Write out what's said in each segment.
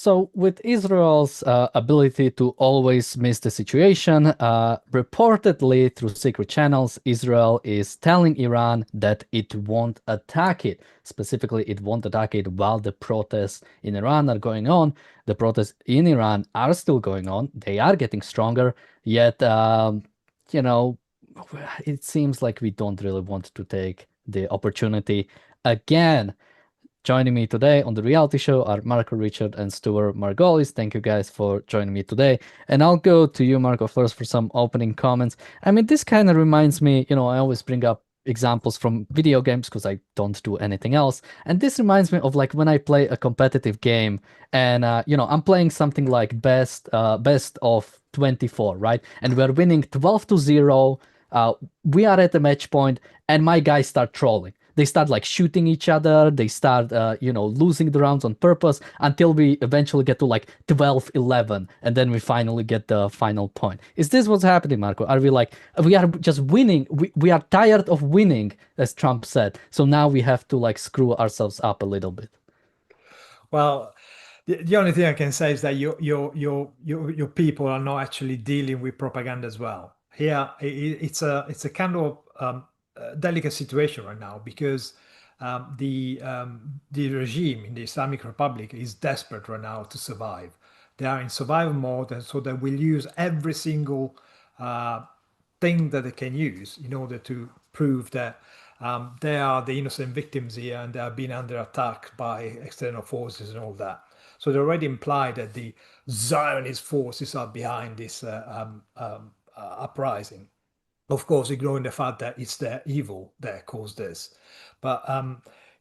So, with Israel's ability to always miss the situation, reportedly through secret channels, Israel is telling Iran that it won't attack it. Specifically, it won't attack it while the protests in Iran are going on. The protests in Iran are still going on. They are getting stronger, yet, you know, it seems like we don't really want to take the opportunity again. Joining me today on the reality show are Marco, Richard, and Stuart Margolis. Thank you guys for joining me today. And I'll go to you, Marco, first for some opening comments. I mean, this kind of reminds me, I always bring up examples from video games because I don't do anything else. And this reminds me of like when I play a competitive game and I'm playing something like best of 24, right? And we're winning 12-0. We are at the match point and my guys start trolling. They start like shooting each other. They start, losing the rounds on purpose until we eventually get to like 12-11, and then we finally get the final point. Is this what's happening, Marco? Are we like, we are just winning? We are tired of winning, as Trump said. So now we have to like screw ourselves up a little bit. Well, the only thing I can say is that your people are not actually dealing with propaganda as well. Here, it's a kind of delicate situation right now because the regime in the Islamic Republic is desperate right now to survive. They are in survival mode, and so they will use every single uh, thing that they can use in order to prove that they are the innocent victims here and they are being under attack by external forces and all that. So they already implied that the Zionist forces are behind this uprising. Of course, ignoring the fact that it's their evil that caused this. But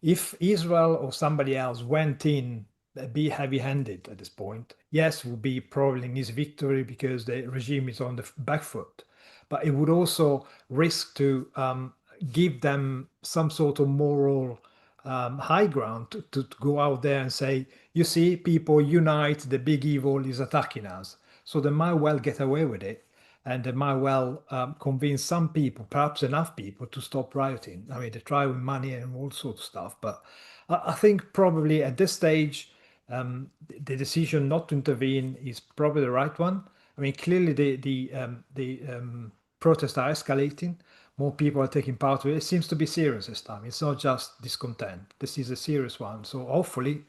if Israel or somebody else went in, be heavy-handed at this point, yes, would be probably an easy victory because the regime is on the back foot. But it would also risk to give them some sort of moral high ground to go out there and say, you see, people unite, the big evil is attacking us. So they might well get away with it and they might well convince some people, perhaps enough people, to stop rioting. I mean, they try with money and all sorts of stuff, but I think probably at this stage, the decision not to intervene is probably the right one. I mean, clearly the protests are escalating. More people are taking part of it. It seems to be serious this time. It's not just discontent. This is a serious one. So hopefully,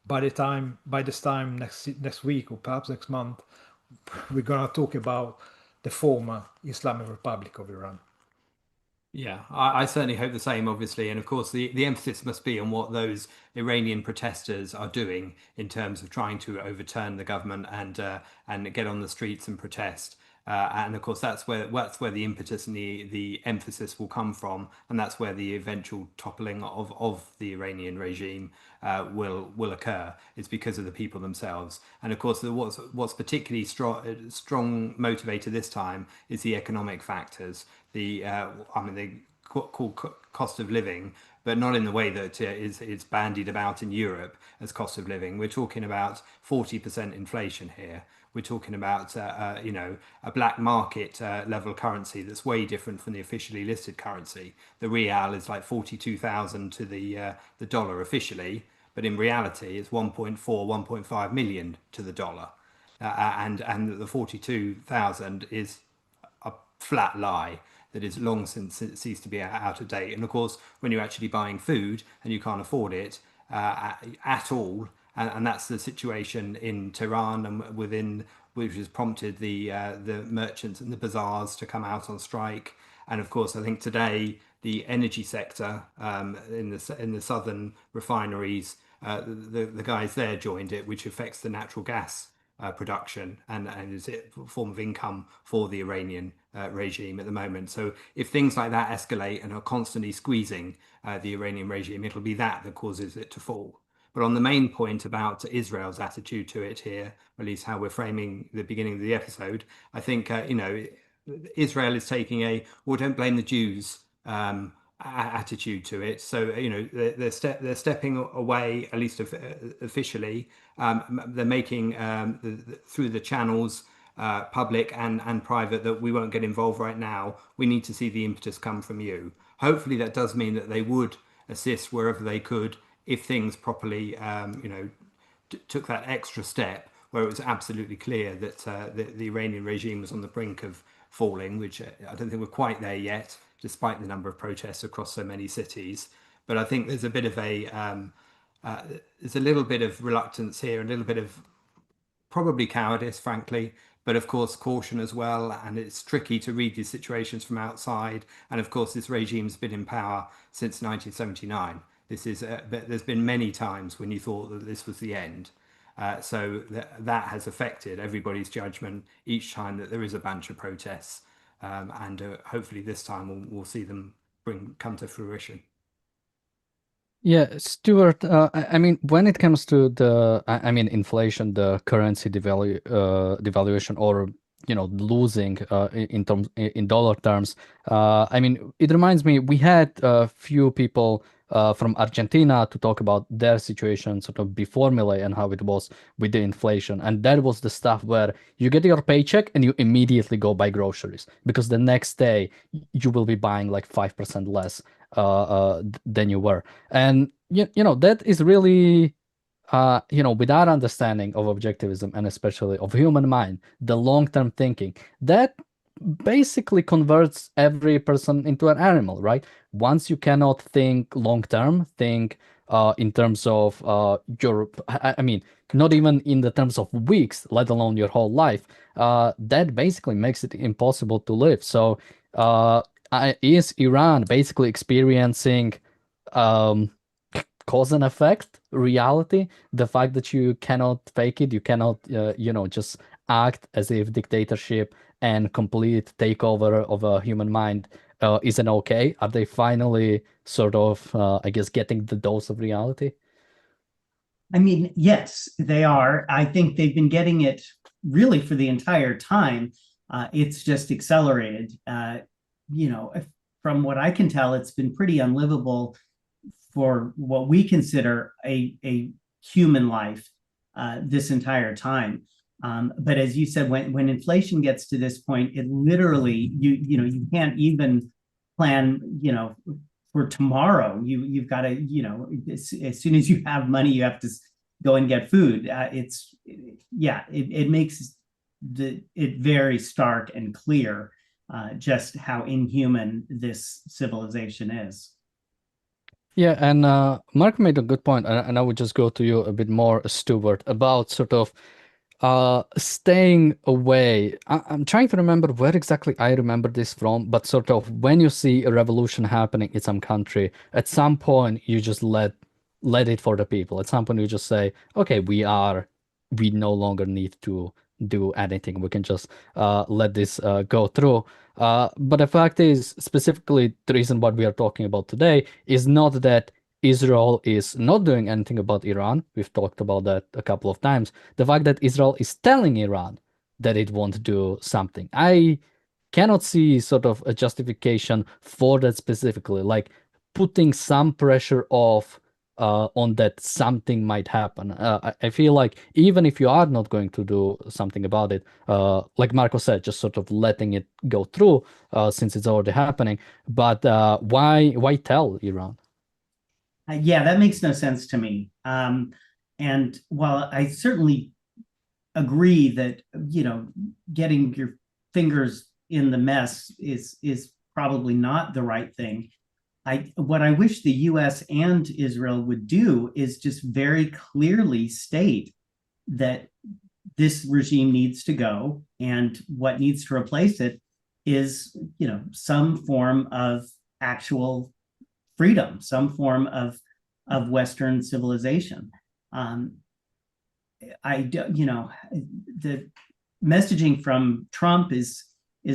by this time next week or perhaps next month, we're gonna talk about the former Islamic Republic of Iran. Yeah, I certainly hope the same, obviously. And of course, the emphasis must be on what those Iranian protesters are doing in terms of trying to overturn the government and get on the streets and protest. And of course, that's where the impetus and the emphasis will come from, and that's where the eventual toppling of the Iranian regime will occur. It's because of the people themselves. And of course, what's particularly strong motivator this time is the economic factors. I mean, they call cost of living, but not in the way that it's bandied about in Europe as cost of living. We're talking about 40% inflation here. We're talking about a black market level currency that's way different from the officially listed currency. The real is like 42,000 to the dollar officially, but in reality it's 1.4, 1.5 million to the dollar, and the 42,000 is a flat lie that is long since ceased to be out of date. And of course, when you're actually buying food and you can't afford it at all, and that's the situation in Tehran and within which has prompted the merchants and the bazaars to come out on strike. And of course, I think today the energy sector in the southern refineries, the guys there joined it, which affects the natural gas production and is a form of income for the Iranian regime at the moment. So if things like that escalate and are constantly squeezing the Iranian regime, it'll be that causes it to fall. But on the main point about Israel's attitude to it here, or at least how we're framing the beginning of the episode, I think Israel is taking well, don't blame the Jews attitude to it. So they're stepping away, at least officially. They're making through the channels, public and private, that we won't get involved right now. We need to see the impetus come from you. Hopefully, that does mean that they would assist wherever they could if things properly, took that extra step where it was absolutely clear that the Iranian regime was on the brink of falling, which I don't think we're quite there yet, despite the number of protests across so many cities. But I think there's a bit of there's a little bit of reluctance here, a little bit of probably cowardice, frankly, but of course caution as well. And it's tricky to read these situations from outside. And of course, this regime's been in power since 1979. There's been many times when you thought that this was the end. So that has affected everybody's judgment each time that there is a bunch of protests. And hopefully this time we'll see them come to fruition. Yeah, Stuart, I mean, when it comes to I mean, inflation, the currency devaluation, or losing in dollar terms, I mean, it reminds me, we had a few people from Argentina to talk about their situation sort of before Milei and how it was with the inflation. And that was the stuff where you get your paycheck and you immediately go buy groceries because the next day you will be buying like 5% less than you were. And that is really with our understanding of objectivism and especially of human mind, the long-term thinking, that basically converts every person into an animal, right? Once you cannot think long-term, think in terms of I mean, not even in the terms of weeks, let alone your whole life, that basically makes it impossible to live. So is Iran basically experiencing cause and effect reality, the fact that you cannot fake it, you cannot just act as if dictatorship and complete takeover of a human mind isn't okay? Are they finally sort of I guess getting the dose of reality? I mean, yes, they are. I think they've been getting it really for the entire time. It's just accelerated. From what I can tell, it's been pretty unlivable for what we consider a human life this entire time. But as you said, when inflation gets to this point, it literally you can't even plan for tomorrow. You've got to as soon as you have money, you have to go and get food. It makes it very stark and clear just how inhuman this civilization is. Yeah, and Mark made a good point, and I would just go to you a bit more, Stuart, about sort of staying away. I'm trying to remember where exactly I remember this from, but sort of when you see a revolution happening in some country, at some point you just let it for the people. At some point you just say, okay, we no longer need to do anything. We can just let this go through. But the fact is, specifically, the reason what we are talking about today is not that Israel is not doing anything about Iran. We've talked about that a couple of times. The fact that Israel is telling Iran that it won't do something. I cannot see sort of a justification for that specifically, like putting some pressure off on that something might happen. I feel like even if you are not going to do something about it, like Marco said, just sort of letting it go through since it's already happening. But why tell Iran? Yeah, that makes no sense to me. And while I certainly agree that getting your fingers in the mess is probably not the right thing, what I wish the U.S. and Israel would do is just very clearly state that this regime needs to go, and what needs to replace it is, some form of actual freedom, some form of Western civilization. The messaging from Trump is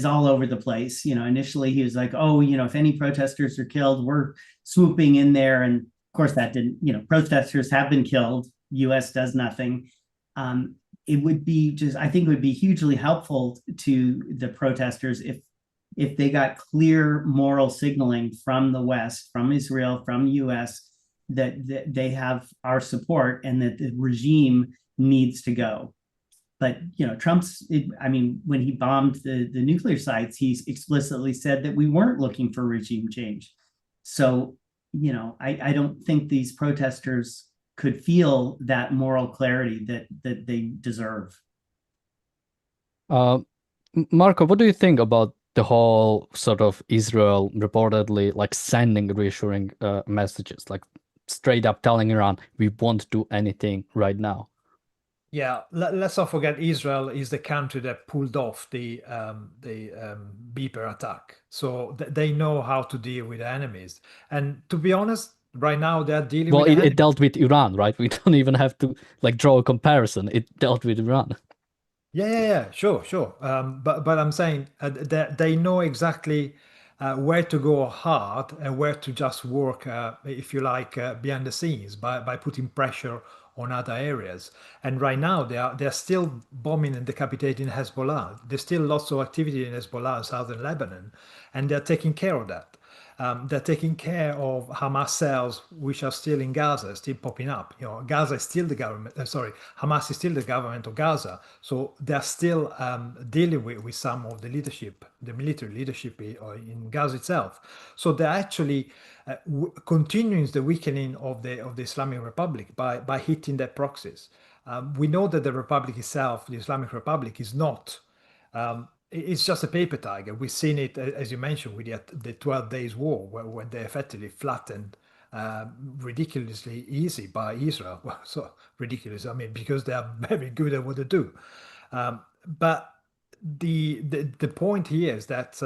all over the place. Initially he was like, oh, if any protesters are killed, we're swooping in there. And of course that didn't, protesters have been killed. US does nothing. It would be I think it would be hugely helpful to the protesters if they got clear moral signaling from the West, from Israel, from US, that they have our support and that the regime needs to go. But when he bombed the nuclear sites, he explicitly said that we weren't looking for regime change. So, I don't think these protesters could feel that moral clarity that they deserve. Marco, what do you think about the whole sort of Israel reportedly like sending reassuring messages, like straight up telling Iran, we won't do anything right now? Yeah, let's not forget Israel is the country that pulled off the beeper attack, so they know how to deal with enemies. And to be honest, right now they're dealing Well, with the it enemies. dealt with Iran, right? We don't even have to like draw a comparison. It dealt with Iran. Yeah, sure. But I'm saying they know exactly where to go hard and where to just work, if you like, behind the scenes by putting pressure on other areas. And right now they are still bombing and decapitating Hezbollah. There's still lots of activity in Hezbollah in southern Lebanon, and they're taking care of that. They're taking care of Hamas cells, which are still in Gaza, still popping up. You know, Gaza is still the government. Sorry, Hamas is still the government of Gaza. So they're still dealing with some of the leadership, the military leadership in Gaza itself. So they're actually continuing the weakening of the Islamic Republic by hitting their proxies. We know that the Republic itself, the Islamic Republic, is not. It's just a paper tiger. We've seen it, as you mentioned, with the 12 Days War, when they effectively flattened ridiculously easy by Israel. Well, so ridiculous, I mean, because they are very good at what they do. But the point here is that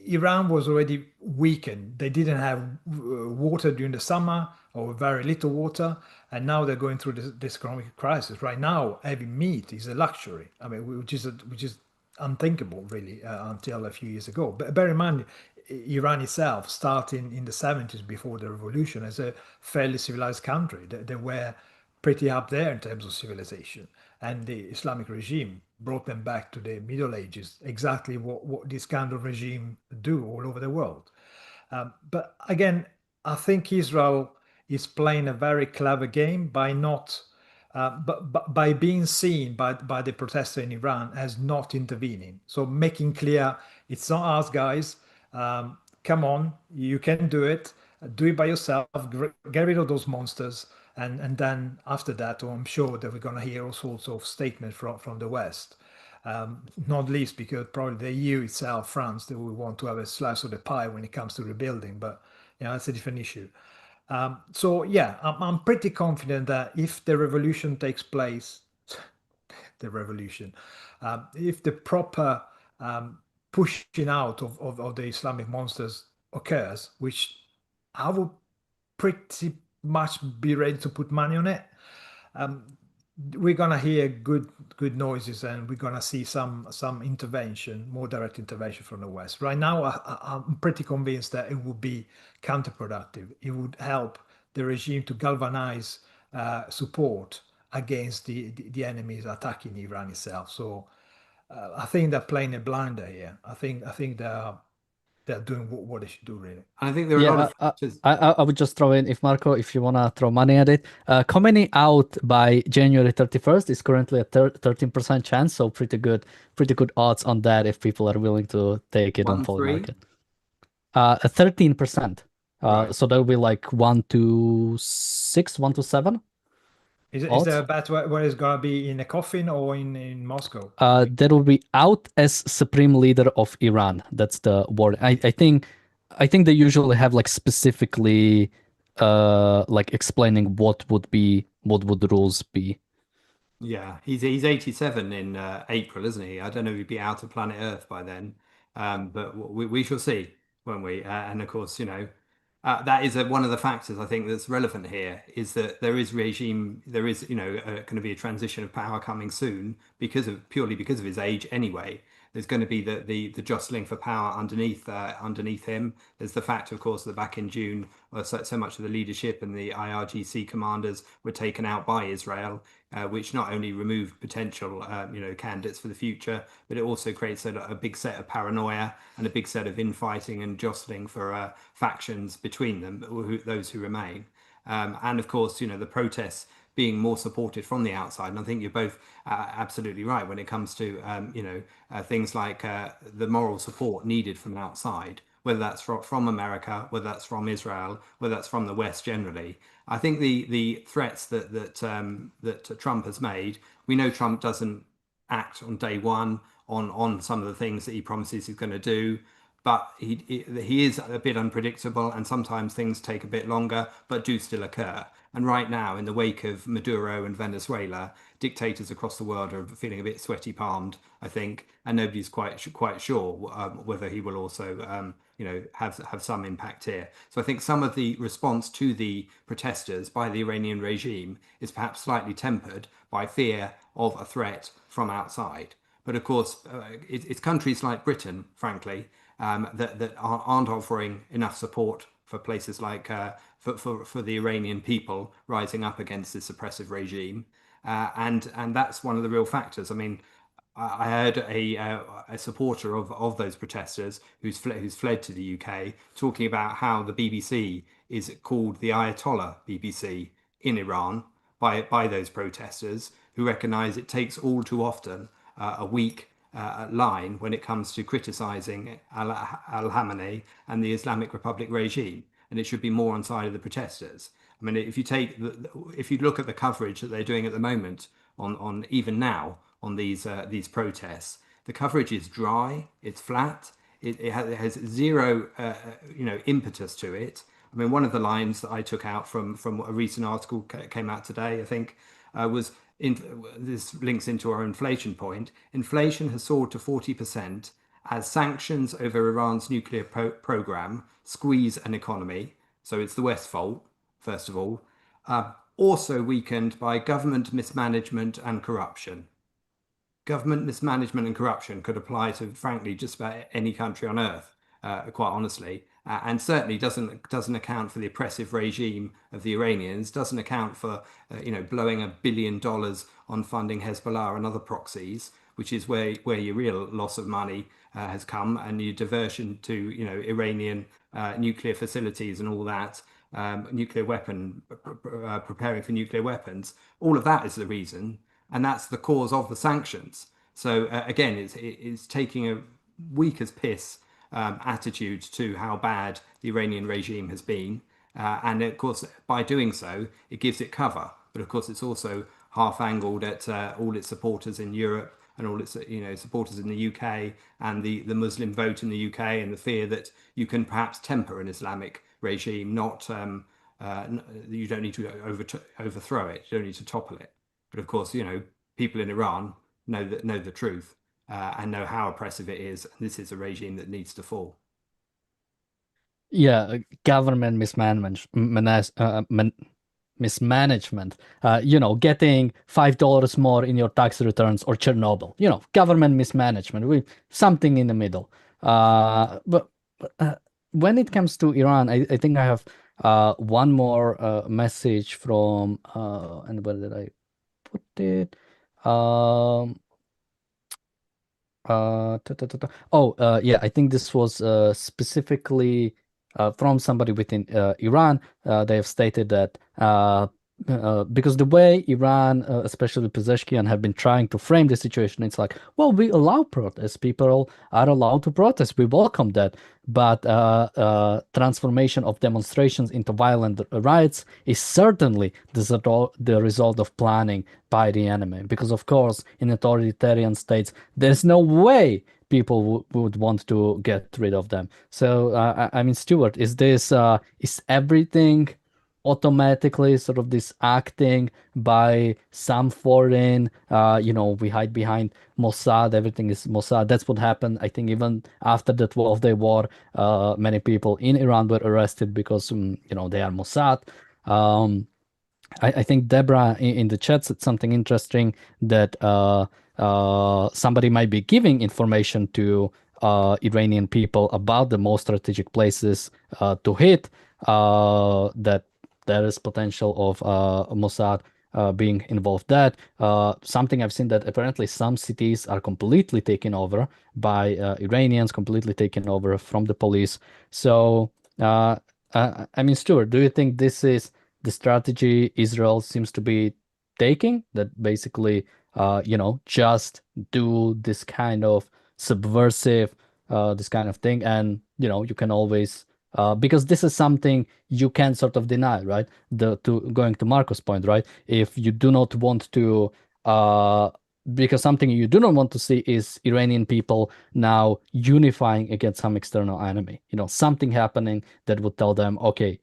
Iran was already weakened. They didn't have water during the summer, or very little water, and now they're going through this economic crisis. Right now, having meat is a luxury. I mean, which is unthinkable, really, until a few years ago. But bear in mind, Iran itself, starting in the 70s before the revolution, as a fairly civilized country. They were pretty up there in terms of civilization. And the Islamic regime brought them back to the Middle Ages, exactly what this kind of regime do all over the world. But again, I think Israel is playing a very clever game by not, but by being seen by the protesters in Iran as not intervening. So making clear it's not us, guys. Come on, you can do it. Do it by yourself. Get rid of those monsters. And then after that, I'm sure that we're going to hear all sorts of statements from the West. Not least because probably the EU itself, France, they will want to have a slice of the pie when it comes to rebuilding. But yeah, that's a different issue. So yeah, I'm pretty confident that if the revolution takes place, the revolution, if the proper pushing out of the Islamic monsters occurs, which I would pretty much be ready to put money on it. We're gonna hear good noises, and we're gonna see some intervention, more direct intervention from the West. Right now, I'm pretty convinced that it would be counterproductive. It would help the regime to galvanize support against the enemies attacking Iran itself. So I think they're playing a blinder here. I think they're doing what they should do, really. I think there are a lot Yeah, of factors. I would just throw in, if Marco, if you wanna throw money at it, Khamenei out by January 31st is currently a 13% chance, so pretty good odds on that if people are willing to take it on fully 1-3. market. A 13%. Right. So that'll be like 1 to 6, 1 to 7 Is there a odds. bet where it's gonna be in a coffin or in Moscow? That will be out as supreme leader of Iran. That's the word. I think they usually have like specifically like explaining what would the rules be. Yeah, he's 87 in April, isn't he? I don't know if he'd be out of planet Earth by then, but we shall see, won't we? And of course, that is one of the factors I think that's relevant here is that there is going to be a transition of power coming soon purely because of his age anyway. There's going to be the jostling for power underneath him. There's the fact, of course, that back in June, so much of the leadership and the IRGC commanders were taken out by Israel, which not only removed potential candidates for the future, but it also creates a big set of paranoia and a big set of infighting and jostling for factions between them, those who remain. And of course, the protests being more supported from the outside. And I think you're both absolutely right when it comes to things like the moral support needed from outside whether that's from America, whether that's from Israel, whether that's from the West generally. I think the threats that Trump has made, we know Trump doesn't act on day one on some of the things that he promises he's going to do, but he is a bit unpredictable, and sometimes things take a bit longer, but do still occur. And right now, in the wake of Maduro and Venezuela, dictators across the world are feeling a bit sweaty palmed, I think, and nobody's quite sure whether he will also, have some impact here. So I think some of the response to the protesters by the Iranian regime is perhaps slightly tempered by fear of a threat from outside. But of course, it's countries like Britain, frankly, that aren't offering enough support for places like for the Iranian people rising up against this oppressive regime, and that's one of the real factors. I mean, I heard a supporter of those protesters who's fled to the UK talking about how the BBC is called the Ayatollah BBC in Iran by those protesters who recognise it takes all too often a weak line when it comes to criticising Al Khamenei and the Islamic Republic regime, and it should be more on side of the protesters. I mean, if you look at the coverage that they're doing at the moment on even now on these protests, the coverage is dry, it's flat, it has zero impetus to it. I mean, one of the lines that I took out from a recent article came out today, I think, was this links into our inflation point. Inflation has soared to 40% as sanctions over Iran's nuclear program squeeze an economy. So it's the West's fault, first of all. Also weakened by government mismanagement and corruption. Government mismanagement and corruption could apply to, frankly, just about any country on earth, quite honestly, and certainly doesn't account for the oppressive regime of the Iranians. Doesn't account for blowing $1 billion on funding Hezbollah and other proxies, which is where your real loss of money has come, and your diversion to Iranian nuclear facilities and all that. Nuclear weapon, preparing for nuclear weapons. All of that is the reason, and that's the cause of the sanctions. So again, it's taking a weak as piss attitude to how bad the Iranian regime has been, and of course, by doing so, it gives it cover. But of course, it's also half-angled at all its supporters in Europe and all its supporters in the UK and the Muslim vote in the UK, and the fear that you can perhaps temper an Islamic regime, not you don't need to overthrow it, you don't need to topple it. But of course, people in Iran know the truth and know how oppressive it is. And this is a regime that needs to fall. Yeah, government mismanagement, mismanagement. Getting $5 more in your tax returns, or Chernobyl. Government mismanagement. Something in the middle. But when it comes to Iran, I think I have one more message from and where did I put it? Yeah, I think this was specifically from somebody within Iran. They have stated that because the way Iran, especially Pezeshkian, have been trying to frame the situation, it's like, well, we allow protests. People are allowed to protest. We welcome that. But transformation of demonstrations into violent riots is certainly the result of planning by the enemy. Because, of course, in authoritarian states, there's no way people would want to get rid of them. So, I mean, Stuart, is everything automatically sort of this acting by some foreign, we hide behind Mossad, everything is Mossad? That's what happened. I think even after the 12-day war, many people in Iran were arrested because, they are Mossad. I think Deborah in the chat said something interesting, that somebody might be giving information to Iranian people about the most strategic places to hit, that there is potential of Mossad being involved. That something I've seen, that apparently some cities are completely taken over by Iranians, completely taken over from the police. So, I mean, Stuart, do you think this is the strategy Israel seems to be taking, that basically, just do this kind of subversive, this kind of thing, and you can always because this is something you can sort of deny, right? Going to Marco's point, right? If you do not want to, because something you do not want to see is Iranian people now unifying against some external enemy. Something happening that would tell them, okay,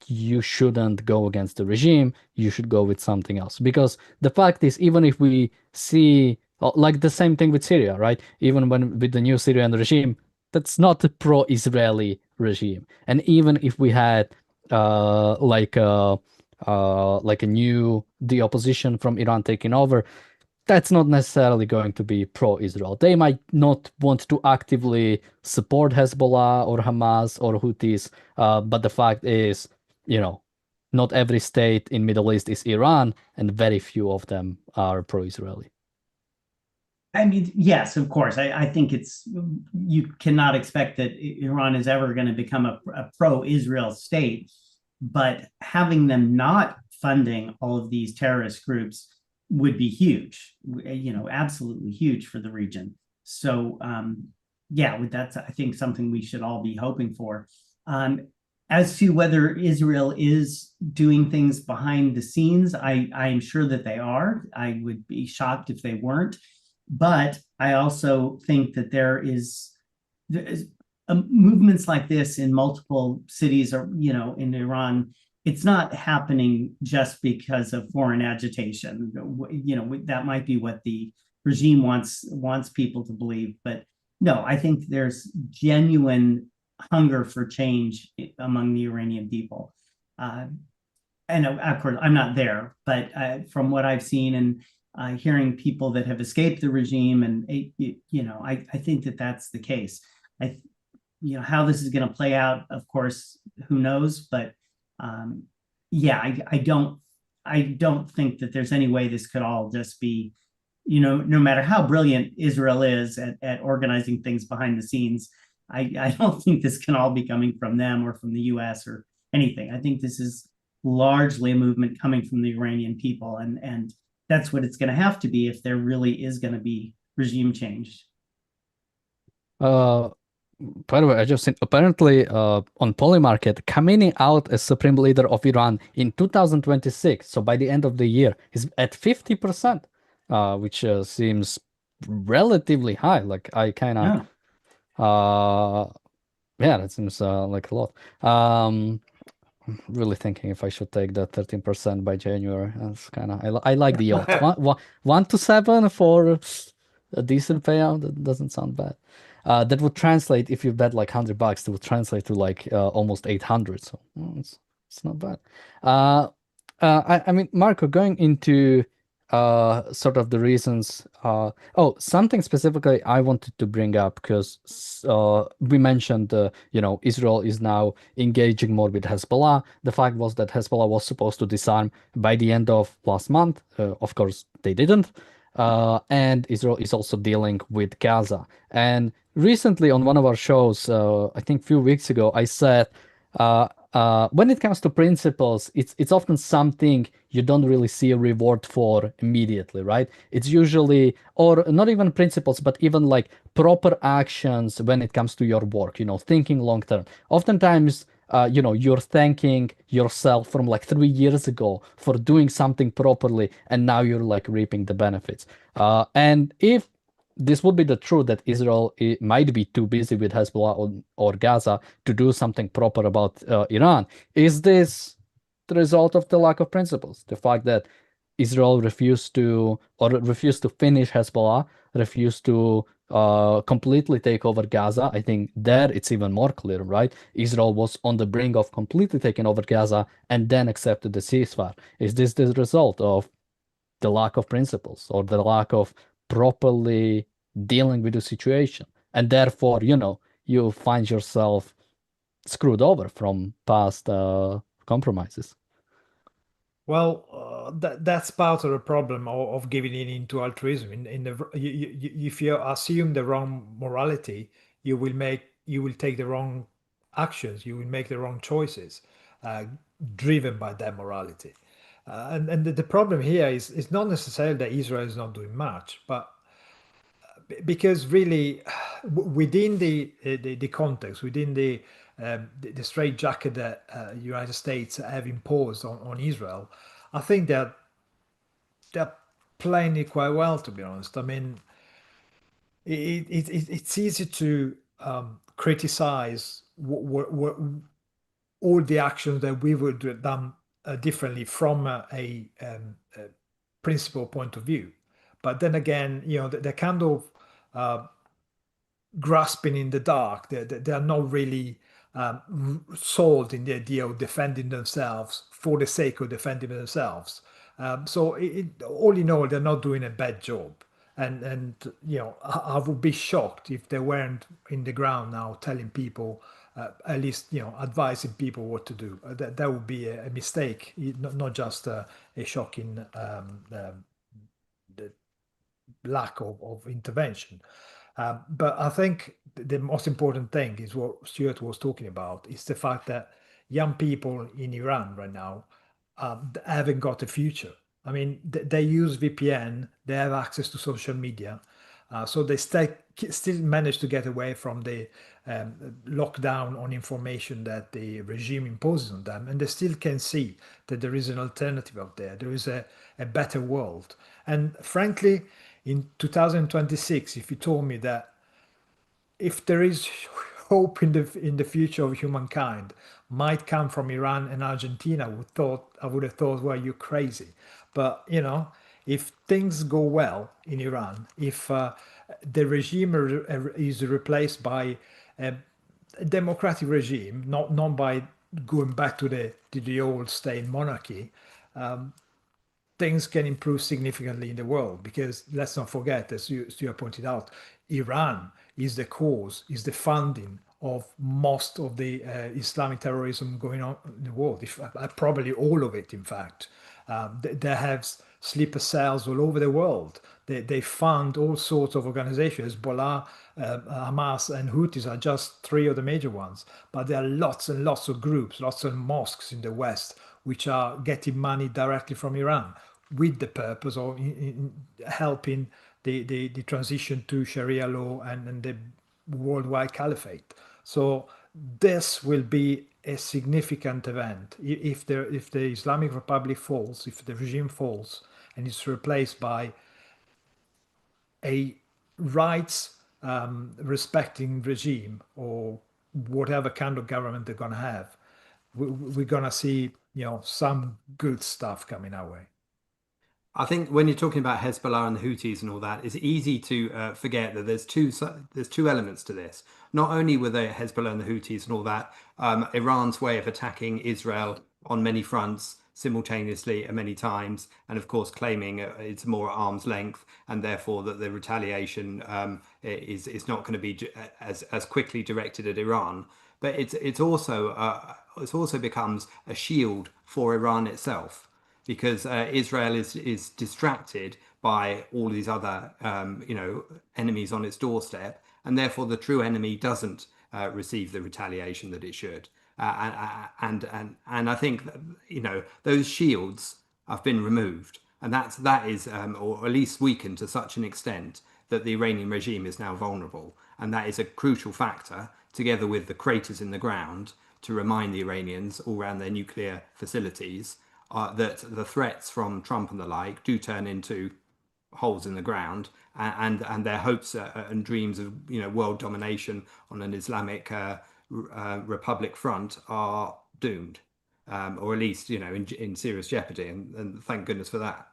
you shouldn't go against the regime, you should go with something else. Because the fact is, even if we see, like the same thing with Syria, right? Even with the new Syrian regime, that's not a pro-Israeli regime. And even if we had like a the opposition from Iran taking over, that's not necessarily going to be pro-Israel. They might not want to actively support Hezbollah or Hamas or Houthis, but the fact is, not every state in Middle East is Iran, and very few of them are pro-Israeli. I mean, yes, of course. I think you cannot expect that Iran is ever going to become a pro-Israel state, but having them not funding all of these terrorist groups would be huge, absolutely huge for the region. So, yeah, that's, I think, something we should all be hoping for. As to whether Israel is doing things behind the scenes, I am sure that they are. I would be shocked if they weren't. But I also think that there is movements like this in multiple cities, or in Iran. It's not happening just because of foreign agitation. That might be what the regime wants people to believe, but no, I think there's genuine hunger for change among the Iranian people. And of course, I'm not there, but from what I've seen and hearing people that have escaped the regime, and I think that that's the case. How this is going to play out, of course, who knows? But yeah, I don't think that there's any way this could all just be, no matter how brilliant Israel is at organizing things behind the scenes, I don't think this can all be coming from them or from the U.S. or anything. I think this is largely a movement coming from the Iranian people, and that's what it's going to have to be if there really is going to be regime change. By the way, I just seen apparently on Polymarket, Khamenei out as supreme leader of Iran in 2026. So by the end of the year, he's at 50%, which seems relatively high. Like I kind of, yeah, that seems like a lot. Really thinking if I should take the 13% by January. That's kind of, I like the odds. 1 to 7 for a decent payout. That doesn't sound bad. That would translate, if you bet like $100, it would translate to like almost 800. So it's not bad. I mean, Marco, going into sort of the reasons. Something specifically I wanted to bring up, because we mentioned, Israel is now engaging more with Hezbollah. The fact was that Hezbollah was supposed to disarm by the end of last month. Of course, they didn't. And Israel is also dealing with Gaza. And recently on one of our shows, I think a few weeks ago, I said, when it comes to principles, it's often something you don't really see a reward for immediately, right? It's usually, or not even principles, but even like proper actions when it comes to your work, thinking long term. Oftentimes, you're thanking yourself from like 3 years ago for doing something properly, and now you're like reaping the benefits. And if this would be the truth that Israel might be too busy with Hezbollah or Gaza to do something proper about Iran, is this the result of the lack of principles? The fact that Israel refused to finish Hezbollah, refused to completely take over Gaza. I think there it's even more clear, right? Israel was on the brink of completely taking over Gaza and then accepted the ceasefire. Is this the result of the lack of principles or the lack of properly dealing with the situation? And therefore, you find yourself screwed over from past compromises. Well, that's part of the problem of giving into altruism. If you assume the wrong morality, you will take the wrong actions. You will make the wrong choices, driven by that morality. And the problem here is not necessarily that Israel is not doing much, but because really, within the context, within the straitjacket that United States have imposed on Israel, I think that they're playing it quite well, to be honest. I mean, it's easy to criticize what all the actions that we would have done differently from a principal point of view. But then again, they're kind of grasping in the dark. They're not really sold in the idea of defending themselves for the sake of defending themselves. So all in all, they're not doing a bad job. And I would be shocked if they weren't in the ground now telling people, at least advising people what to do. That would be a mistake, not just a shocking the lack of intervention. But I think the most important thing is what Stuart was talking about, is the fact that young people in Iran right now haven't got a future. I mean, they use VPN, they have access to social media, so they still manage to get away from the lockdown on information that the regime imposes on them, and they still can see that there is an alternative out there. There is a better world. And frankly, in 2026, if you told me that if there is hope in the future of humankind might come from Iran and Argentina, I would have thought, well, you're crazy. But if things go well in Iran, if the regime is replaced by a democratic regime, not by going back to the old state monarchy, things can improve significantly in the world. Because let's not forget, as Stuart pointed out, Iran is the cause, is the funding of most of the Islamic terrorism going on in the world, probably all of it, in fact. They have sleeper cells all over the world. They fund all sorts of organizations. Hezbollah, Hamas, and Houthis are just three of the major ones. But there are lots and lots of groups, lots of mosques in the West, which are getting money directly from Iran with the purpose of helping the transition to Sharia law and the worldwide caliphate. So this will be a significant event. If the Islamic Republic falls, if the regime falls and is replaced by a rights respecting regime, or whatever kind of government they're going to have, we're going to see some good stuff coming our way. I think when you're talking about Hezbollah and the Houthis and all that, it's easy to forget that there's two elements to this. Not only were there Hezbollah and the Houthis and all that, Iran's way of attacking Israel on many fronts simultaneously and many times, and of course claiming it's more arm's length, and therefore that the retaliation is not going to be as quickly directed at Iran. But it's also becomes a shield for Iran itself, because Israel is distracted by all these other enemies on its doorstep, and therefore the true enemy doesn't receive the retaliation that it should. And I think that, those shields have been removed, and that is or at least weakened to such an extent that the Iranian regime is now vulnerable, and that is a crucial factor, together with the craters in the ground, to remind the Iranians all around their nuclear facilities that the threats from Trump and the like do turn into holes in the ground, and their hopes and dreams of world domination on an Islamic Republic front are doomed, or at least in serious jeopardy, and thank goodness for that.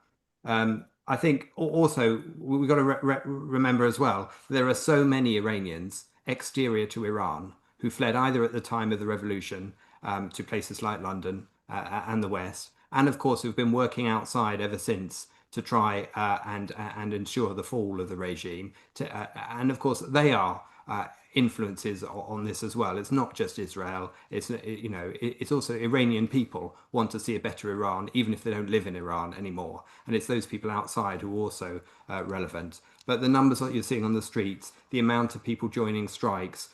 I think also we've got to remember as well, there are so many Iranians exterior to Iran who fled either at the time of the revolution to places like London and the West, and of course who've been working outside ever since to try and ensure the fall of the regime. And of course they are influences on this as well. It's not just Israel. It's also Iranian people want to see a better Iran, even if they don't live in Iran anymore. And it's those people outside who are also relevant. But the numbers that you're seeing on the streets, the amount of people joining strikes,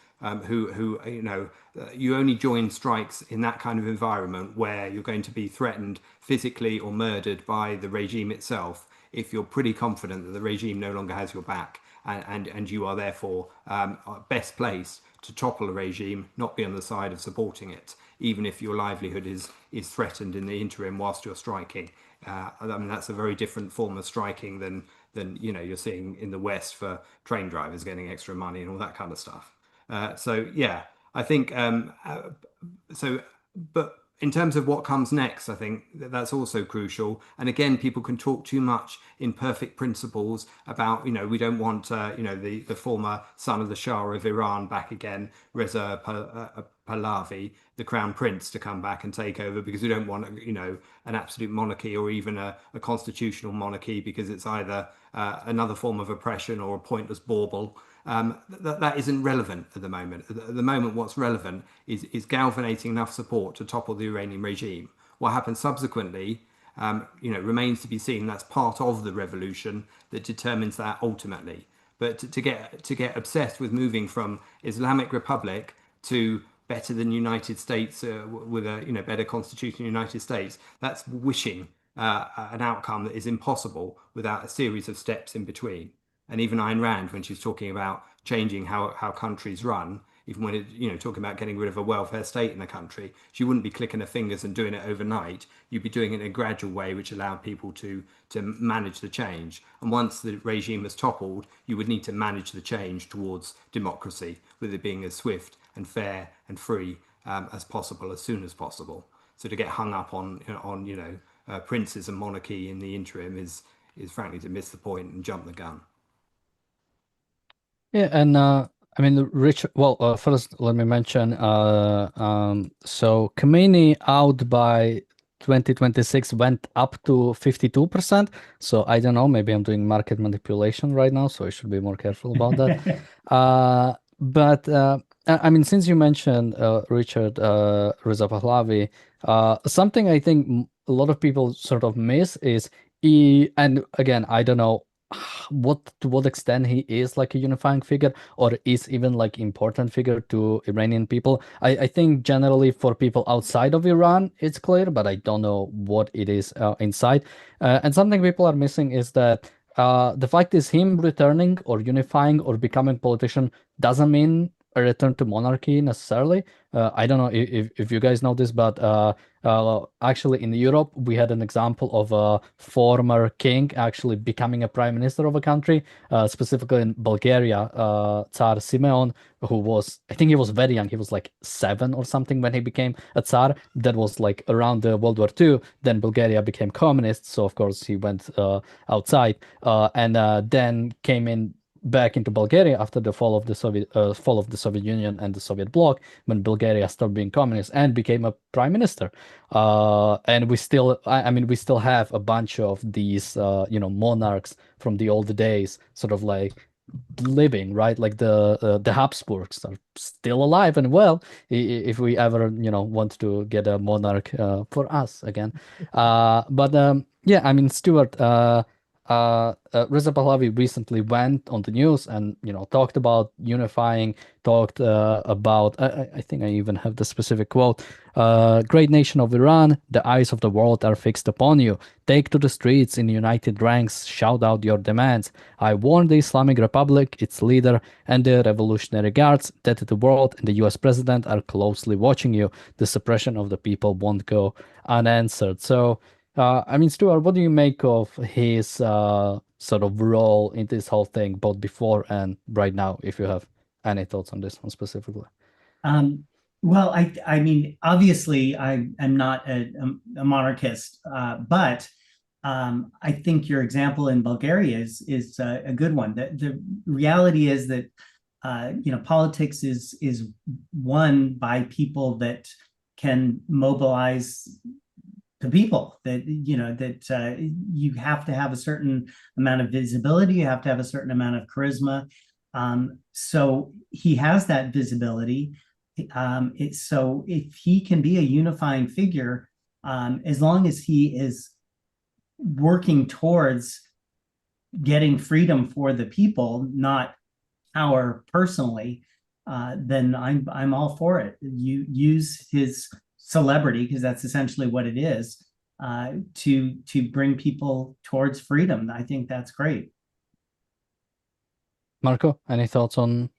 you only join strikes in that kind of environment where you're going to be threatened physically or murdered by the regime itself if you're pretty confident that the regime no longer has your back. and you are therefore best placed to topple a regime, not be on the side of supporting it, even if your livelihood is threatened in the interim whilst you're striking. I mean, that's a very different form of striking than you're seeing in the West for train drivers getting extra money and all that kind of stuff. So yeah, I think but in terms of what comes next, I think that's also crucial. And again, people can talk too much in perfect principles about, we don't want, the former son of the Shah of Iran back again, Reza Pahlavi, the crown prince, to come back and take over, because we don't want, an absolute monarchy or even a constitutional monarchy, because it's either another form of oppression or a pointless bauble. That isn't relevant at the moment. At the moment, what's relevant is galvanizing enough support to topple the Iranian regime. What happens subsequently, remains to be seen. That's part of the revolution that determines that ultimately. But to get obsessed with moving from Islamic Republic to better than United States, with a better constitution in the United States, that's wishing an outcome that is impossible without a series of steps in between. And even Ayn Rand, when she's talking about changing how countries run, even when talking about getting rid of a welfare state in a country, she wouldn't be clicking her fingers and doing it overnight. You'd be doing it in a gradual way, which allowed people to manage the change. And once the regime was toppled, you would need to manage the change towards democracy, with it being as swift and fair and free as possible, as soon as possible. So to get hung up on princes and monarchy in the interim is frankly to miss the point and jump the gun. Yeah, and I mean, Richard. Well, first let me mention. So Khamenei out by 2026 went up to 52%. So I don't know. Maybe I'm doing market manipulation right now, so I should be more careful about that. But I mean, since you mentioned Richard, Reza Pahlavi, something I think a lot of people sort of miss is and again, I don't know to what extent he is like a unifying figure, or is even like important figure to Iranian people. I think generally for people outside of Iran it's clear, but I don't know what it is inside. And something people are missing is that the fact is him returning or unifying or becoming politician doesn't mean a return to monarchy necessarily. I don't know if you guys know this, but actually in Europe we had an example of a former king actually becoming a prime minister of a country, specifically in Bulgaria. Tsar Simeon, who was, I think he was very young, he was like 7 or something when he became a Tsar. That was like around the World War II. Then Bulgaria became communist, so of course he went outside, and then came in back into Bulgaria after the fall of the Soviet Union and the Soviet bloc, when Bulgaria stopped being communist, and became a prime minister. And we still, I mean, we still have a bunch of these, monarchs from the old days, sort of like living, right? Like the Habsburgs are still alive and well, if we ever want to get a monarch for us again. But yeah, I mean, Stuart, Reza Pahlavi recently went on the news and talked about unifying, talked about, I think I even have the specific quote: "Great nation of Iran, the eyes of the world are fixed upon you. Take to the streets in united ranks, shout out your demands. I warn the Islamic Republic, its leader, and the Revolutionary Guards that the world and the US president are closely watching you. The suppression of the people won't go unanswered." So I mean, Stuart, what do you make of his sort of role in this whole thing, both before and right now, if you have any thoughts on this one specifically? Well, I mean, obviously, I am not a monarchist, but I think your example in Bulgaria is a good one. The reality is that politics is won by people that can mobilize the people. That you have to have a certain amount of visibility, you have to have a certain amount of charisma. So he has that visibility. So if he can be a unifying figure, as long as he is working towards getting freedom for the people, not power personally, then I'm all for it. You use his celebrity, because that's essentially what it is, to bring people towards freedom. I think that's great. Marco, any thoughts on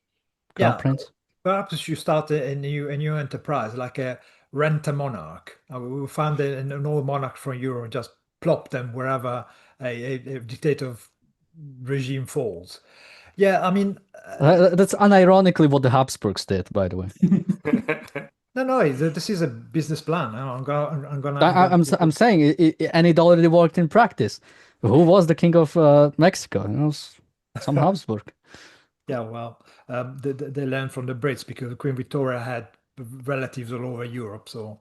Crown Yeah, Prince? perhaps you start a new enterprise like a rent a monarch. We find an old monarch from Europe and just plop them wherever a dictator regime falls. Yeah, I mean, That's unironically what the Habsburgs did, by the way. no, this is a business plan. I'm gonna, I'm saying and it already worked in practice. Who was the king of Mexico? It was some Habsburg. Yeah, well, they learned from the Brits because Queen Victoria had relatives all over Europe. So,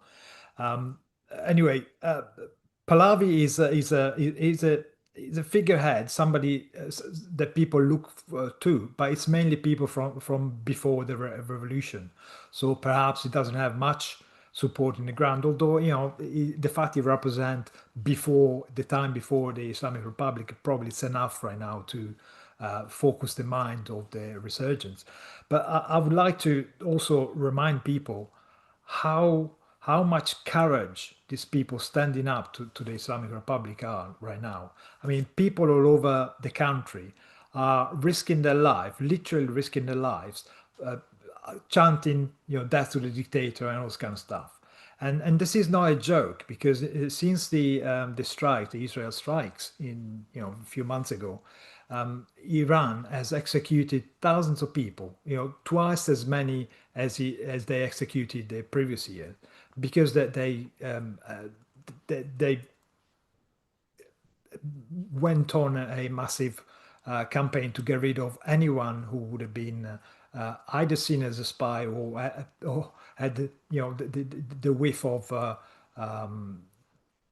um, anyway, Pahlavi is a figurehead, somebody that people look to, but it's mainly people from before the revolution. So perhaps it doesn't have much support in the ground. Although the fact he represent before the time before the Islamic Republic probably it's enough right now to focus the mind of the resurgence. But I would like to also remind people how much courage these people standing up to the Islamic Republic are right now. I mean, people all over the country are risking their life, literally risking their lives, uh, chanting, death to the dictator and all this kind of stuff. And this is not a joke because since the strike, the Israel strikes in a few months ago, Iran has executed thousands of people, twice as many as they executed the previous year, because they went on a massive campaign to get rid of anyone who would have been either seen as a spy or had the whiff of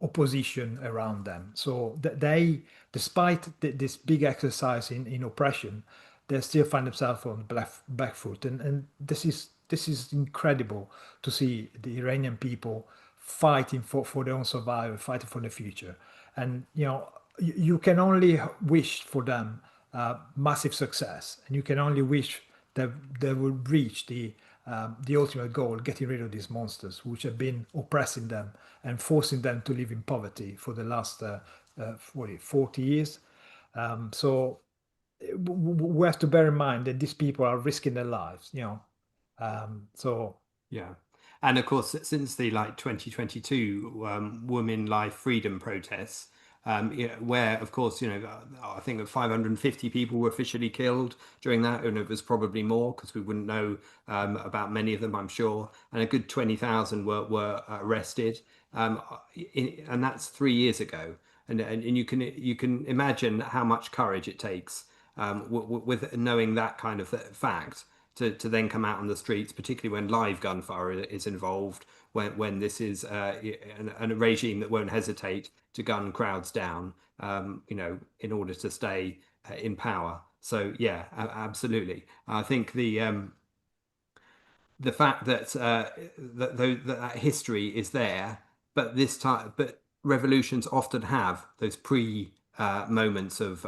opposition around them. So they, despite this big exercise in oppression, they still find themselves on the back foot, and this is incredible to see the Iranian people fighting for their own survival, fighting for the future, and you can only wish for them massive success, and you can only wish that they will reach the ultimate goal, getting rid of these monsters which have been oppressing them and forcing them to live in poverty for the last 40 years. So we have to bear in mind that these people are risking their lives, so Yeah. And of course, since the 2022 Women Life Freedom protests, where of course, I think 550 people were officially killed during that, and it was probably more because we wouldn't know about many of them, I'm sure, and a good 20,000 were arrested, and that's 3 years ago, and you can imagine how much courage it takes with knowing that kind of fact to then come out on the streets, particularly when live gunfire is involved, when this is a regime that won't hesitate to gun crowds down, in order to stay in power. So yeah, absolutely. I think the fact that that history is there, but this time, but revolutions often have those pre moments of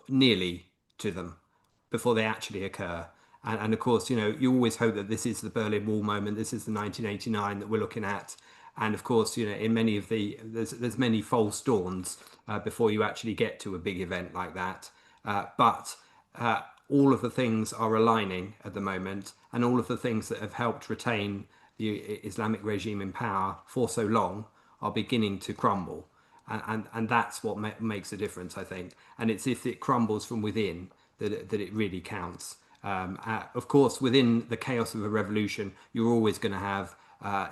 nearly to them before they actually occur. And of course, you always hope that this is the Berlin Wall moment. This is the 1989 that we're looking at. And of course, in many of there's many false dawns before you actually get to a big event like that. But all of the things are aligning at the moment, and all of the things that have helped retain the Islamic regime in power for so long are beginning to crumble. And that's what makes a difference, I think. And it's if it crumbles from within that it really counts. Of course, within the chaos of a revolution, you're always going to have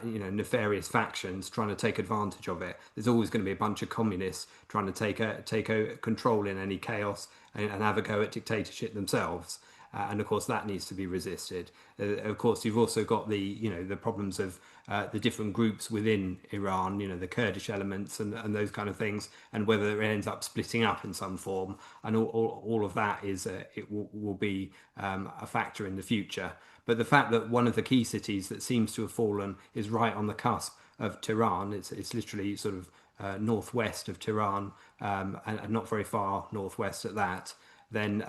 nefarious factions trying to take advantage of it. There's always going to be a bunch of communists trying to take control in any chaos and have a go at dictatorship themselves. And of course, that needs to be resisted. Of course, you've also got the problems of the different groups within Iran, the Kurdish elements and those kind of things, and whether it ends up splitting up in some form. And all of that will be a factor in the future. But the fact that one of the key cities that seems to have fallen is right on the cusp of Tehran, it's literally sort of northwest of Tehran, and not very far northwest at that. Then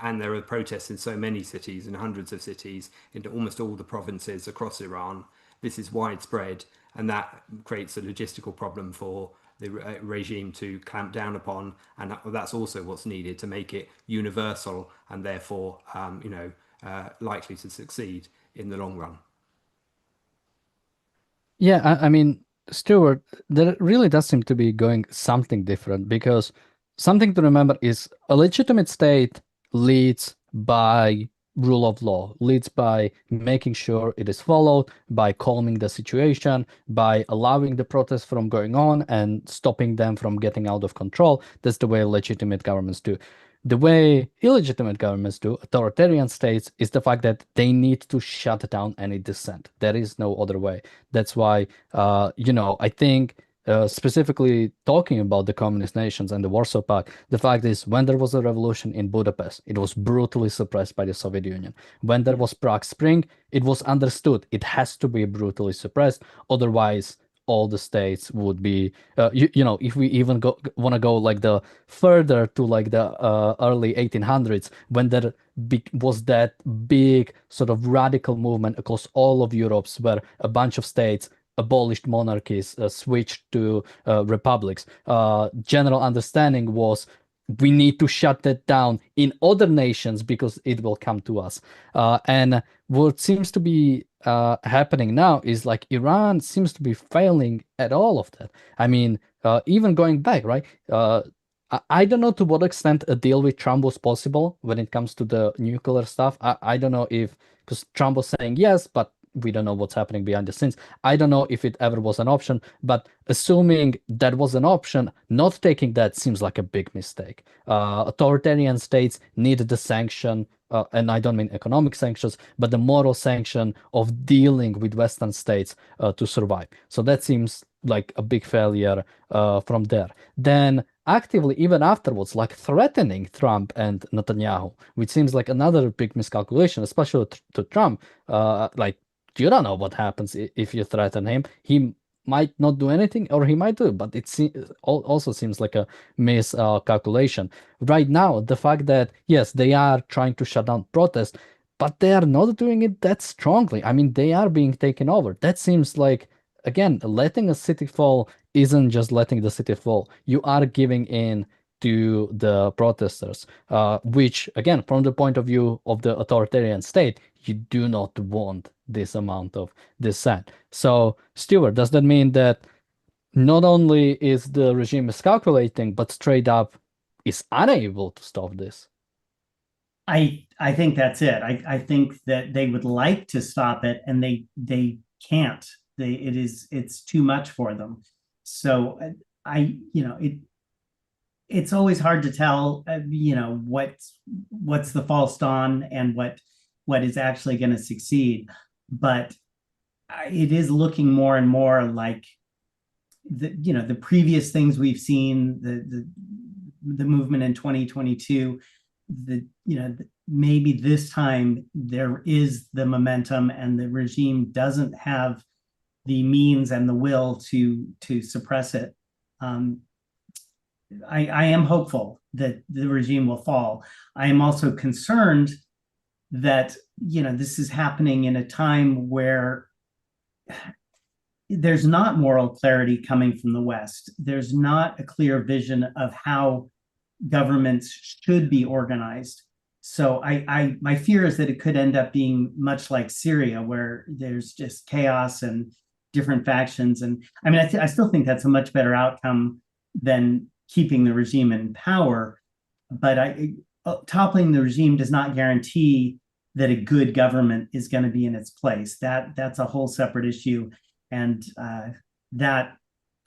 and there are protests in so many cities, in hundreds of cities, in almost all the provinces across Iran. This is widespread, and that creates a logistical problem for the regime to clamp down upon, and that's also what's needed to make it universal and therefore, likely to succeed in the long run. Yeah, I mean, Stuart, there really does seem to be going something different, because something to remember is a legitimate state leads by rule of law, leads by making sure it is followed, by calming the situation, by allowing the protests from going on and stopping them from getting out of control. That's the way legitimate governments do. The way illegitimate governments do, authoritarian states, is the fact that they need to shut down any dissent. There is no other way. That's why, I think, specifically talking about the communist nations and the Warsaw Pact, the fact is, when there was a revolution in Budapest, it was brutally suppressed by the Soviet Union. When there was Prague Spring, it was understood it has to be brutally suppressed. Otherwise, all the states would be, if we even want to go like the further to like the early 1800s, when there was that big sort of radical movement across all of Europe, where a bunch of states abolished monarchies, switched to republics. General understanding was, we need to shut that down in other nations because it will come to us. And what seems to be happening now is like Iran seems to be failing at all of that. I mean, even going back, right? I don't know to what extent a deal with Trump was possible when it comes to the nuclear stuff. I don't know if, because Trump was saying yes, but we don't know what's happening behind the scenes. I don't know if it ever was an option, but assuming that was an option, not taking that seems like a big mistake. Authoritarian states need the sanction, and I don't mean economic sanctions, but the moral sanction of dealing with Western states to survive. So that seems like a big failure from there. Then actively, even afterwards, like threatening Trump and Netanyahu, which seems like another big miscalculation, especially to Trump. Like, you don't know what happens if you threaten him. He might not do anything, or he might do, but it also seems like a miscalculation. Right now, the fact that, yes, they are trying to shut down protests, but they are not doing it that strongly. I mean, they are being taken over. That seems like, again, letting a city fall isn't just letting the city fall. You are giving in to the protesters, which, again, from the point of view of the authoritarian state, you do not want this amount of dissent. So, Stuart, does that mean that not only is the regime miscalculating, but straight up is unable to stop this? I think that's it. I think that they would like to stop it, and they can't. It's too much for them. So it's always hard to tell, what's the false dawn and what is actually going to succeed. But it is looking more and more like the previous things we've seen, the movement in 2022, maybe this time there is the momentum, and the regime doesn't have the means and the will to suppress it. I am hopeful that the regime will fall. I am also concerned that this is happening in a time where there's not moral clarity coming from the West. There's not a clear vision of how governments should be organized. So my fear is that it could end up being much like Syria, where there's just chaos and different factions. And I mean, I still think that's a much better outcome than keeping the regime in power. But toppling the regime does not guarantee that a good government is going to be in its place. That's a whole separate issue, and that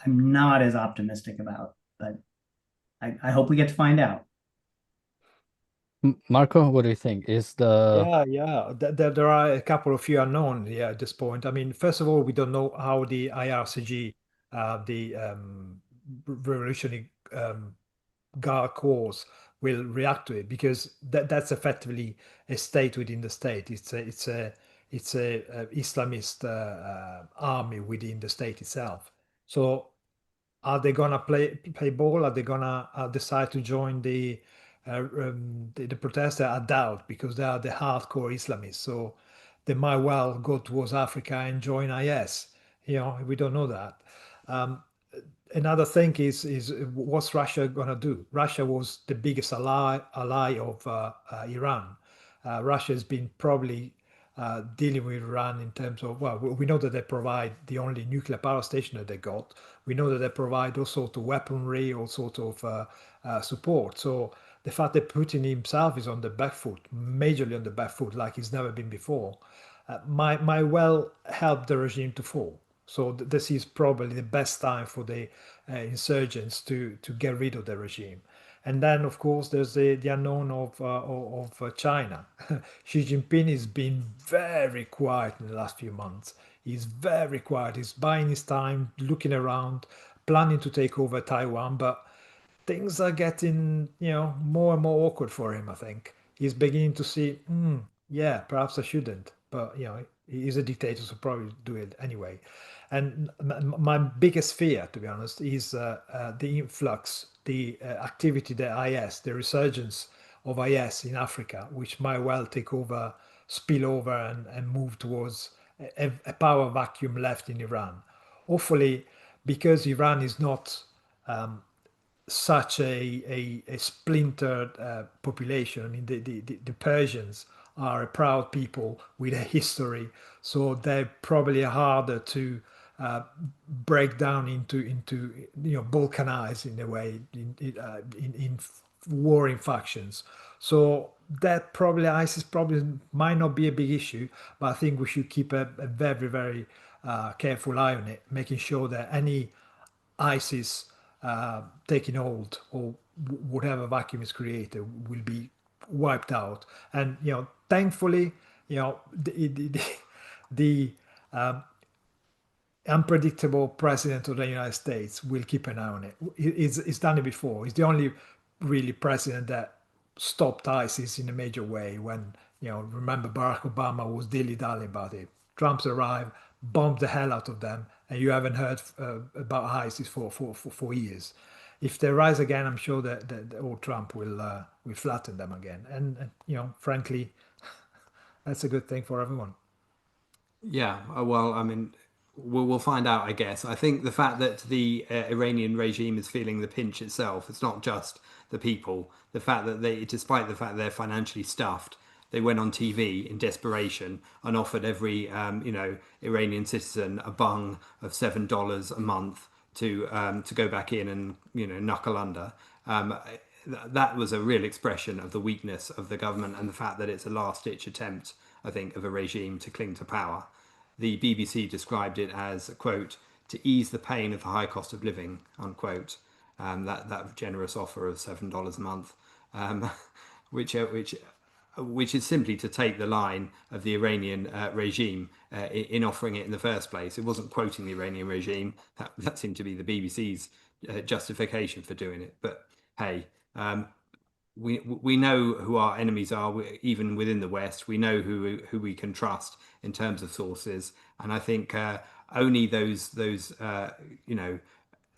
I'm not as optimistic about. But I hope we get to find out. Marco, what do you think? Yeah. There are a couple of few unknown at this point. I mean, first of all, we don't know how the IRCG, the Revolutionary Guard Corps, will react to it, because that's effectively a state within the state. It's a Islamist army within the state itself. So are they gonna play ball? Are they gonna decide to join the protester? I doubt, because they are the hardcore Islamists. So they might well go towards Africa and join IS. We don't know that. another thing is what's Russia gonna do? Russia was the biggest ally of Iran. Russia has been probably dealing with Iran in terms of, well, we know that they provide the only nuclear power station that they got. We know that they provide all sorts of weaponry, all sorts of support. So the fact that Putin himself is on the back foot, majorly on the back foot, like he's never been before, might well help the regime to fall. So this is probably the best time for the insurgents to get rid of the regime. And then, of course, there's the unknown of China. Xi Jinping has been very quiet in the last few months. He's very quiet. He's buying his time, looking around, planning to take over Taiwan, but things are getting, more and more awkward for him, I think. He's beginning to see, yeah, perhaps I shouldn't. But, he's a dictator, so probably do it anyway. And my biggest fear, to be honest, is the influx, the activity, the IS, the resurgence of IS in Africa, which might well take over, spill over, and move towards a power vacuum left in Iran. Hopefully, because Iran is not such a splintered population. I mean, the Persians are a proud people with a history, so they're probably harder to break down into balkanize in a way in warring factions. So that probably ISIS probably might not be a big issue, but I think we should keep a very very careful eye on it, making sure that any ISIS taking hold or whatever vacuum is created will be wiped out. And thankfully, the unpredictable president of the United States will keep an eye on it. He's done it before. He's the only really president that stopped ISIS in a major way when, remember Barack Obama was dilly-dally about it. Trump's arrived, bombed the hell out of them, and you haven't heard about ISIS for years. If they rise again, I'm sure that old Trump will flatten them again. And frankly, that's a good thing for everyone. Yeah, well, I mean, we'll find out, I guess. I think the fact that the Iranian regime is feeling the pinch itself, it's not just the people. The fact that despite the fact they're financially stuffed, they went on TV in desperation and offered every, Iranian citizen a bung of $7 a month to go back in and, knuckle under. That was a real expression of the weakness of the government and the fact that it's a last-ditch attempt, I think, of a regime to cling to power. The BBC described it as, quote, to ease the pain of the high cost of living, unquote. That generous offer of $7 a month, which is simply to take the line of the Iranian regime in offering it in the first place. It wasn't quoting the Iranian regime. That seemed to be the BBC's justification for doing it. But hey, we know who our enemies are, even within the West. We know who we can trust in terms of sources, and I think only those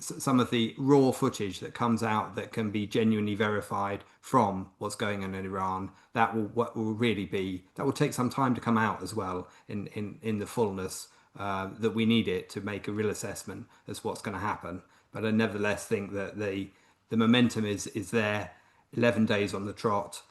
some of the raw footage that comes out that can be genuinely verified from what's going on in Iran, that will really be, that will take some time to come out as well in the fullness that we need it to make a real assessment as what's going to happen. But I nevertheless think that the momentum is there. 11 days on the trot,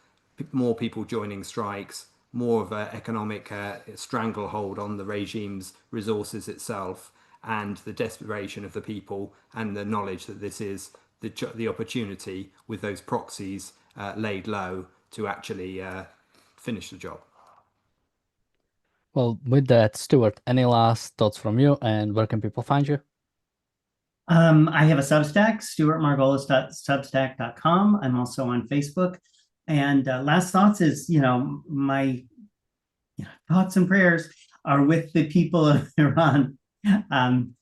more people joining strikes, more of an economic stranglehold on the regime's resources itself, and the desperation of the people and the knowledge that this is the opportunity with those proxies laid low to actually finish the job. Well, with that, Stuart, any last thoughts from you, and where can people find you? I have a Substack, stuartmargolis.substack.com. I'm also on Facebook. And last thoughts is, my thoughts and prayers are with the people of Iran.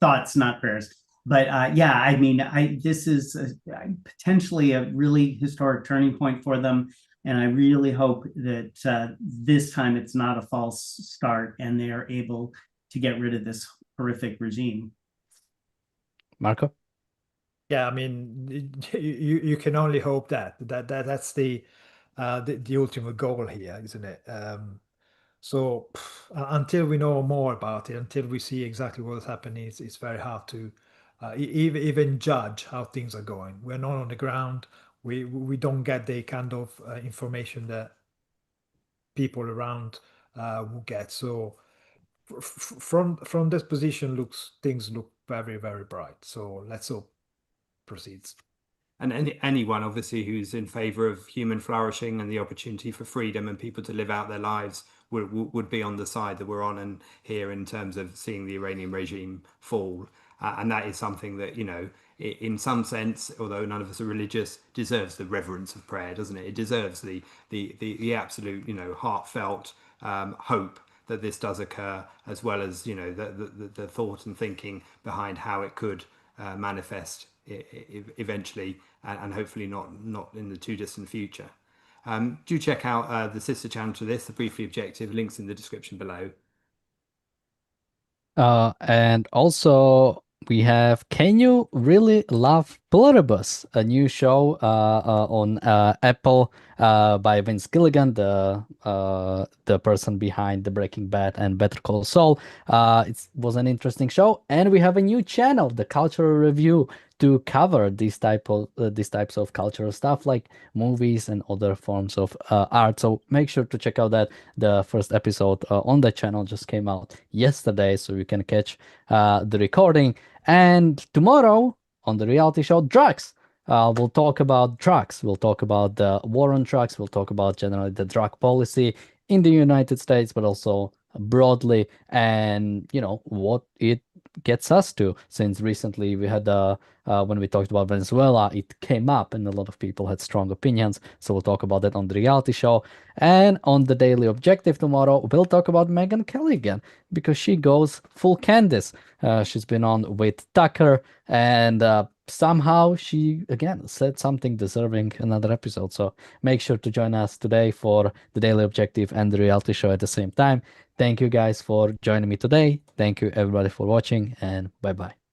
Thoughts, not prayers. But I mean, this is potentially a really historic turning point for them. And I really hope that this time it's not a false start and they are able to get rid of this horrific regime. Marco? Yeah, I mean, you can only hope that's the ultimate goal here, isn't it? So until we know more about it, until we see exactly what's happening, it's very hard to even judge how things are going. We're not on the ground. We don't get the kind of information that people around will get. So from this position, things look very, very bright. So let's hope proceeds. And anyone, obviously, who's in favor of human flourishing and the opportunity for freedom and people to live out their lives would be on the side that we're on and here in terms of seeing the Iranian regime fall. And that is something that, in some sense, although none of us are religious, deserves the reverence of prayer, doesn't it? It deserves the absolute, heartfelt hope that this does occur, as well as, the thought and thinking behind how it could manifest eventually, and hopefully not in the too distant future. Do check out the sister channel to this, The Briefly Objective, links in the description below. And also we have Can You Really Love Pluribus, a new show on Apple by Vince Gilligan, the person behind the Breaking Bad and Better Call Saul. It was an interesting show, and we have a new channel, The Cultural Review, to cover these types of cultural stuff like movies and other forms of art. So make sure to check out that. The first episode on the channel just came out yesterday, so you can catch the recording. And tomorrow on the reality show Drugs, we'll talk about drugs. We'll talk about the war on drugs. We'll talk about generally the drug policy in the United States, but also broadly, and what it gets us to. Since recently we had when we talked about Venezuela, it came up and a lot of people had strong opinions. So we'll talk about that on the reality show. And on the Daily Objective tomorrow, we'll talk about Megyn Kelly again, because she goes full Candice. She's been on with Tucker, and somehow she again said something deserving another episode. So make sure to join us today for the Daily Objective and the reality show at the same time. Thank you guys for joining me today. Thank you everybody for watching, and bye bye.